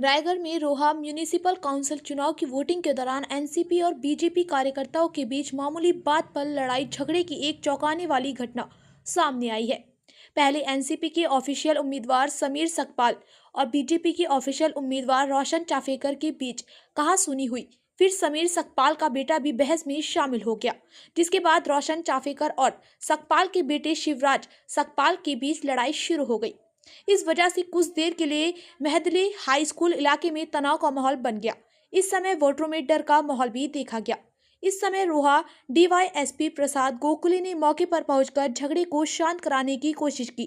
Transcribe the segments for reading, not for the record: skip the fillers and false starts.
रायगढ़ में Roha municipal council चुनाव की वोटिंग के दौरान एनसीपी और बीजेपी कार्यकर्ताओं के बीच मामूली बात पर लड़ाई झगड़े की एक चौंकाने वाली घटना सामने आई है। पहले एनसीपी के ऑफिशियल उम्मीदवार समीर सकपाल और बीजेपी के ऑफिशियल उम्मीदवार रोशन चाफेकर के बीच कहासुनी हुई। फिर समीर सकपाल का बेटा भी बहस में शामिल हो गया, जिसके बाद रोशन चाफेकर और सकपाल के बेटे शिवराज सकपाल के बीच लड़ाई शुरू हो गई। इस वजह से कुछ देर के लिए मेहदली हाई स्कूल इलाके में तनाव का माहौल बन गया। इस समय वोटरों में डर का माहौल भी देखा गया। इस समय रोहा डीवाईएसपी प्रसाद गोकुले ने मौके पर पहुंचकर झगड़े को शांत कराने की कोशिश की।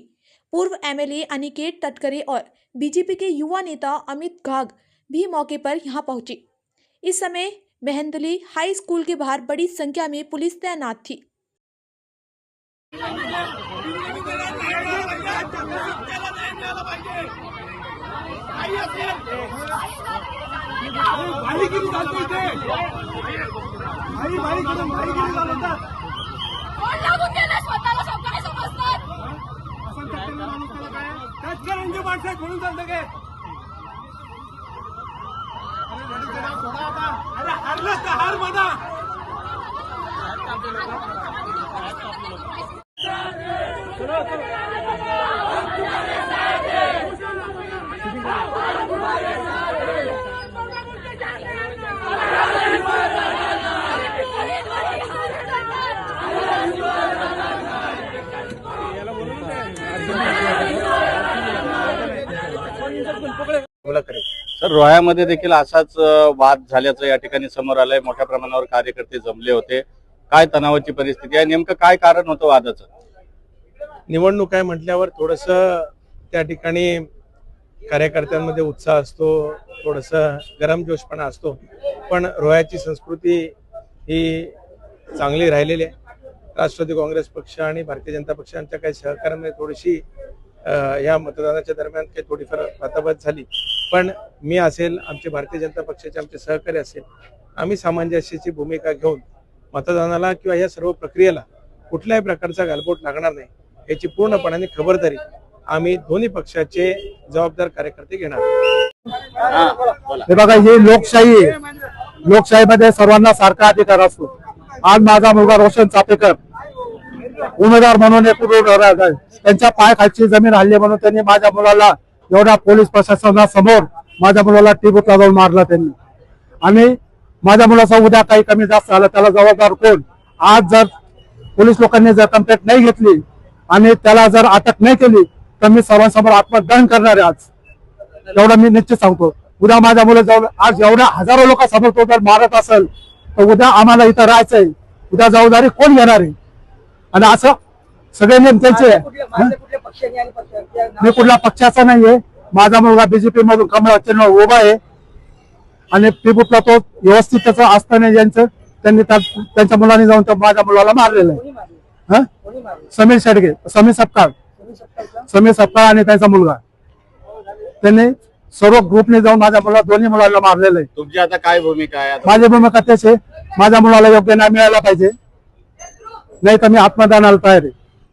पूर्व एमएलए अनिकेत तटकरे और बीजेपी के युवा नेता अमित घाघ भी मौके पर यहां पहुंचे। इस समय मेहंदली हाई स्कूल के बाहर बड़ी संख्या में पुलिस तैनात थी। सर, रोह्यामध्ये देखील असाच वाद झाल्याचं या ठिकाणी समोर आलंय। मोठ्या प्रमाणावर कार्यकर्ते जमले होते। काय तणावाची परिस्थिती आहे, नेमकं काय कारण होतं वादाचं? निवडणूक आहे म्हटल्यावर थोडंसं त्या ठिकाणी कार्यकर्त्यांमध्ये उत्साह असतो, थोडंसं गरमजोशपणा असतो, पण रोह्याची संस्कृती ही चांगली राहिलेली आहे। राष्ट्रवादी काँग्रेस पक्ष आणि भारतीय जनता पक्षांच्या काही सहकार्यामध्ये थोडीशी या मतदानाच्या दरम्यान काही थोडीफार वाताबात झाली, पण मी असेल, आमचे भारतीय जनता पक्षाचे आमचे सहकारी असेल, आम्ही सामंजस्याची भूमिका घेऊन मतदानाला किंवा या सर्व प्रक्रियेला कुठल्याही प्रकारचा गालबोट लागणार नाही याची पूर्णपणे खबरदारी आम्ही दोन्ही पक्षाचे जबाबदार कार्यकर्ते घेणार। हे बघा, ही लोकशाही आहे। लोकशाहीमध्ये सर्वांना सारखा अधिकार असतो। आज माझा मुलगा रोशन चाफेकर उमेदवार म्हणून त्यांच्या पायाखालची जमीन हल्ली म्हणून त्यांनी माझ्या मुलाला एवढ्या पोलीस प्रशासनासमोर माझ्या मुलाला टिबूतला जाऊन मारला त्यांनी। आणि माझ्या मुलाचा उद्या काही कमी जास्त झालं त्याला जबाबदार कोण? आज जर पोलीस लोकांनी जर कंप्लेंट नाही घेतली आणि त्याला जर अटक नाही केली तर मी सर्वांसमोर आत्मदहन करणार आहे। आज एवढं मी निश्चित सांगतो। उद्या माझ्या मुलं जाऊन आज एवढ्या हजारो लोकांसमोर तो जर मारत असेल तर उद्या आम्हाला इथं राहायचंय, उद्या जबाबदारी कोण घेणार आहे? आणि असं सगळे नेम त्यांचे। मी कुठल्या पक्षाचा नाहीये, माझा मुलगा बीजेपी मधून कमळ चिन्ह उभा आहे आणि टिबूतला तो व्यवस्थित त्याचं असताना ज्यांचं त्यांनी त्यांच्या मुलांनी जाऊन माझ्या मुलाला मारलेलं आहे। समीर शेडगे, समीर सपकाळ आणि त्यांचा मुलगा, त्यांनी सर्व ग्रुपने जाऊन माझ्या मुला दोन्ही मुलांना मारलेलं आहे। तुमची आता काय भूमिका आहे? माझी भूमिका त्याचे माझ्या मुलाला योग्य न्याय मिळाला पाहिजे, नाही तर मी आत्मदानाला तयार आहे।